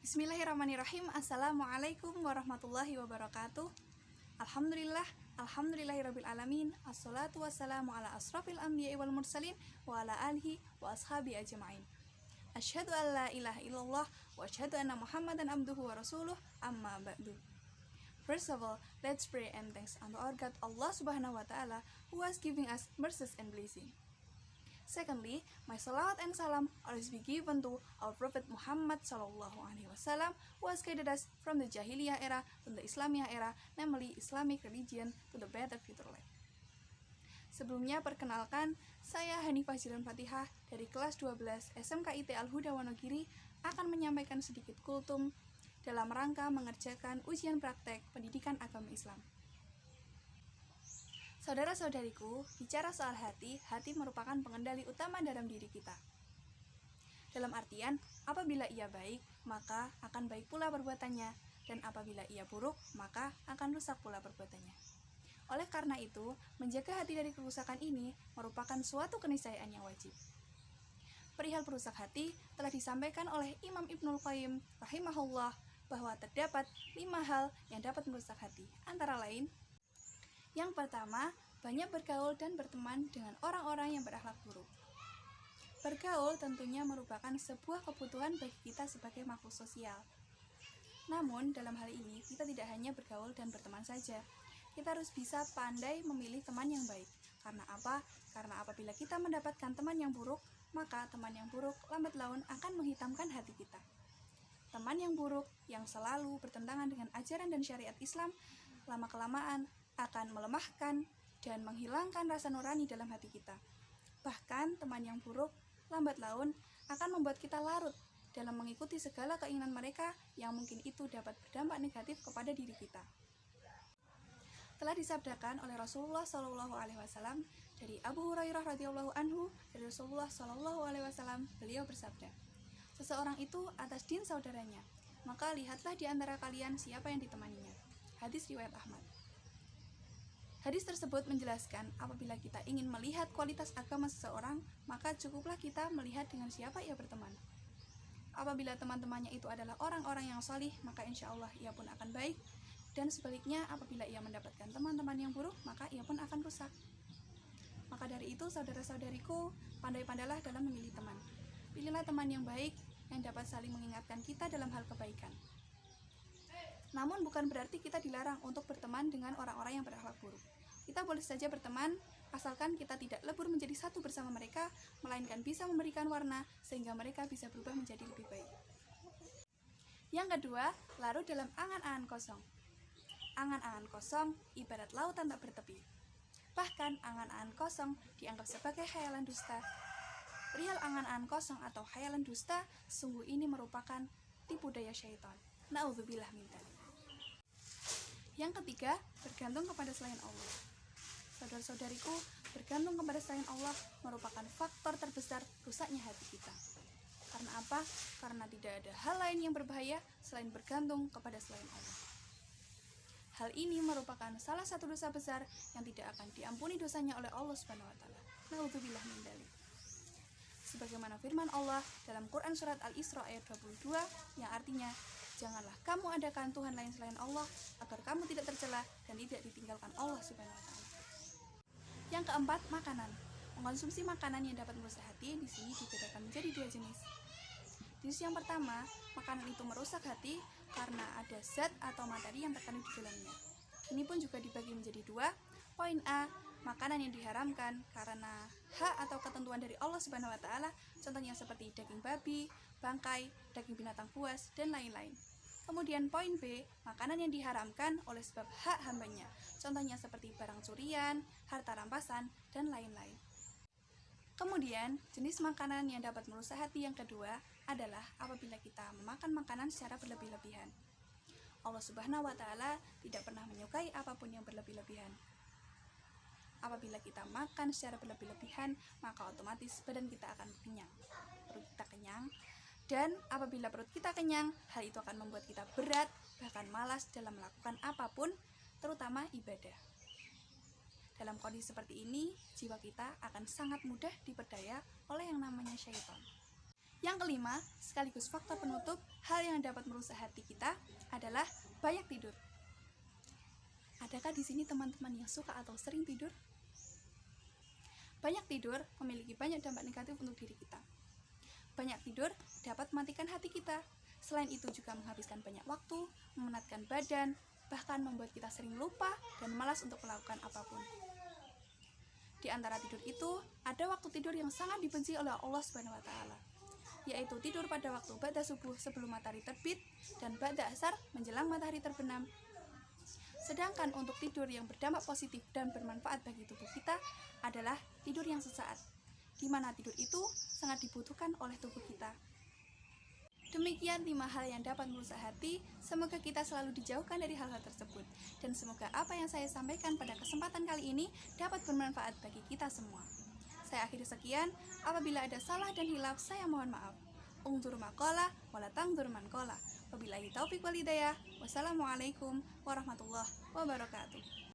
Bismillahirrahmanirrahim. Assalamualaikum warahmatullahi wabarakatuh. Alhamdulillahirabbil alamin. Assalatu wassalamu ala asrafil anbiya'i wal mursalin wa ala alihi wa ashabi ajma'in. Asyhadu an la ilaha illallah wa asyhadu anna Muhammadan abduhu wa rasuluh. Amma ba'du. First of all, let's pray and thanks unto our God Allah Subhanahu wa taala who has giving us mercies and blessing. Secondly, my salawat and salam always be given to our Prophet Muhammad sallallahu alaihi wasallam, who has guided us from the Jahiliyah era to the Islamiyah era, namely Islamic religion, to the better future life. Sebelumnya perkenalkan, saya Hanifah Jilan Fatihah dari kelas 12 SMKIT Al-Huda Wonogiri akan menyampaikan sedikit kultum dalam rangka mengerjakan ujian praktek pendidikan agama Islam. Saudara-saudariku, bicara soal hati, hati merupakan pengendali utama dalam diri kita. Dalam artian, apabila ia baik, maka akan baik pula perbuatannya, dan apabila ia buruk, maka akan rusak pula perbuatannya. Oleh karena itu, menjaga hati dari kerusakan ini merupakan suatu keniscayaan yang wajib. Perihal perusak hati telah disampaikan oleh Imam Ibnul Qayyim rahimahullah bahwa terdapat 5 hal yang dapat merusak hati, antara lain: yang pertama, banyak bergaul dan berteman dengan orang-orang yang berakhlak buruk. Bergaul tentunya merupakan sebuah kebutuhan bagi kita sebagai makhluk sosial. Namun, dalam hal ini, kita tidak hanya bergaul dan berteman saja. Kita harus bisa pandai memilih teman yang baik. Karena apa? Karena apabila kita mendapatkan teman yang buruk, maka teman yang buruk lambat laun akan menghitamkan hati kita. Teman yang buruk yang selalu bertentangan dengan ajaran dan syariat Islam, lama-kelamaan akan melemahkan dan menghilangkan rasa nurani dalam hati kita. Bahkan teman yang buruk lambat laun akan membuat kita larut dalam mengikuti segala keinginan mereka yang mungkin itu dapat berdampak negatif kepada diri kita. Telah disabdakan oleh Rasulullah Shallallahu Alaihi Wasallam dari Abu Hurairah radhiyallahu anhu dari Rasulullah Shallallahu Alaihi Wasallam, beliau bersabda, seseorang itu atas din saudaranya, maka lihatlah di antara kalian siapa yang ditemaninya. Hadis riwayat Ahmad. Hadis tersebut menjelaskan apabila kita ingin melihat kualitas agama seseorang, maka cukuplah kita melihat dengan siapa ia berteman. Apabila teman-temannya itu adalah orang-orang yang salih, maka insya Allah ia pun akan baik. Dan sebaliknya, apabila ia mendapatkan teman-teman yang buruk, maka ia pun akan rusak. Maka dari itu, saudara-saudariku, pandai-pandailah dalam memilih teman. Pilihlah teman yang baik, yang dapat saling mengingatkan kita dalam hal kebaikan. Namun bukan berarti kita dilarang untuk berteman dengan orang-orang yang berakhlak buruk. Kita boleh saja berteman, asalkan kita tidak lebur menjadi satu bersama mereka, melainkan bisa memberikan warna sehingga mereka bisa berubah menjadi lebih baik. Yang kedua, larut dalam angan-angan kosong. Angan-angan kosong ibarat lautan tak bertepi. Bahkan angan-angan kosong dianggap sebagai khayalan dusta. Perihal angan-angan kosong atau khayalan dusta, sungguh ini merupakan tipu daya syaitan. Na'udzubillah min dzalik. Yang ketiga, bergantung kepada selain Allah. Saudara-saudariku, bergantung kepada selain Allah merupakan faktor terbesar rusaknya hati kita. Karena apa? Karena tidak ada hal lain yang berbahaya selain bergantung kepada selain Allah. Hal ini merupakan salah satu dosa besar yang tidak akan diampuni dosanya oleh Allah Subhanahu wa taala. Na'udzubillah min dzalik. Sebagaimana firman Allah dalam Quran surat Al-Isra ayat 22 yang artinya, janganlah kamu adakan Tuhan lain selain Allah agar kamu tidak tercela dan tidak ditinggalkan Allah Subhanahu wa taala. Yang keempat, makanan. Mengkonsumsi makanan yang dapat merusak hati di sini dibedakan menjadi 2 jenis. Jenis yang pertama, makanan itu merusak hati karena ada zat atau materi yang terkandung di dalamnya. Ini pun juga dibagi menjadi 2. Poin A, makanan yang diharamkan karena hak atau ketentuan dari Allah Subhanahu wa taala, contohnya seperti daging babi, bangkai, daging binatang buas, dan lain-lain. Kemudian poin B, makanan yang diharamkan oleh sebab hak hambanya, contohnya seperti barang curian, harta rampasan, dan lain-lain. Kemudian, jenis makanan yang dapat merusak hati yang kedua adalah apabila kita memakan makanan secara berlebih-lebihan. Allah Subhanahu wa taala tidak pernah menyukai apapun yang berlebih-lebihan. Apabila kita makan secara berlebih-lebihan, maka otomatis badan kita akan kenyang, perut kita kenyang. Dan apabila perut kita kenyang, hal itu akan membuat kita berat, bahkan malas dalam melakukan apapun, terutama ibadah. Dalam kondisi seperti ini, jiwa kita akan sangat mudah diperdaya oleh yang namanya syaitan. Yang kelima, sekaligus faktor penutup, hal yang dapat merusak hati kita adalah banyak tidur. Adakah di sini teman-teman yang suka atau sering tidur? Banyak tidur memiliki banyak dampak negatif untuk diri kita. Banyak tidur dapat mematikan hati kita. Selain itu juga menghabiskan banyak waktu, memenatkan badan, bahkan membuat kita sering lupa dan malas untuk melakukan apapun. Di antara tidur itu, ada waktu tidur yang sangat dibenci oleh Allah Subhanahu wa taala, yaitu tidur pada waktu ba'da subuh sebelum matahari terbit dan ba'da asar menjelang matahari terbenam. Sedangkan untuk tidur yang berdampak positif dan bermanfaat bagi tubuh kita adalah tidur yang sesaat, di mana tidur itu sangat dibutuhkan oleh tubuh kita. Demikian 5 hal yang dapat merusak hati. Semoga kita selalu dijauhkan dari hal-hal tersebut. Dan semoga apa yang saya sampaikan pada kesempatan kali ini dapat bermanfaat bagi kita semua. Saya akhiri sekian. Apabila ada salah dan hilaf, saya mohon maaf. Ungdur maqala wala tangdur man qala. Wabillahi taufiq wal hidayah. Wassalamualaikum warahmatullahi wabarakatuh.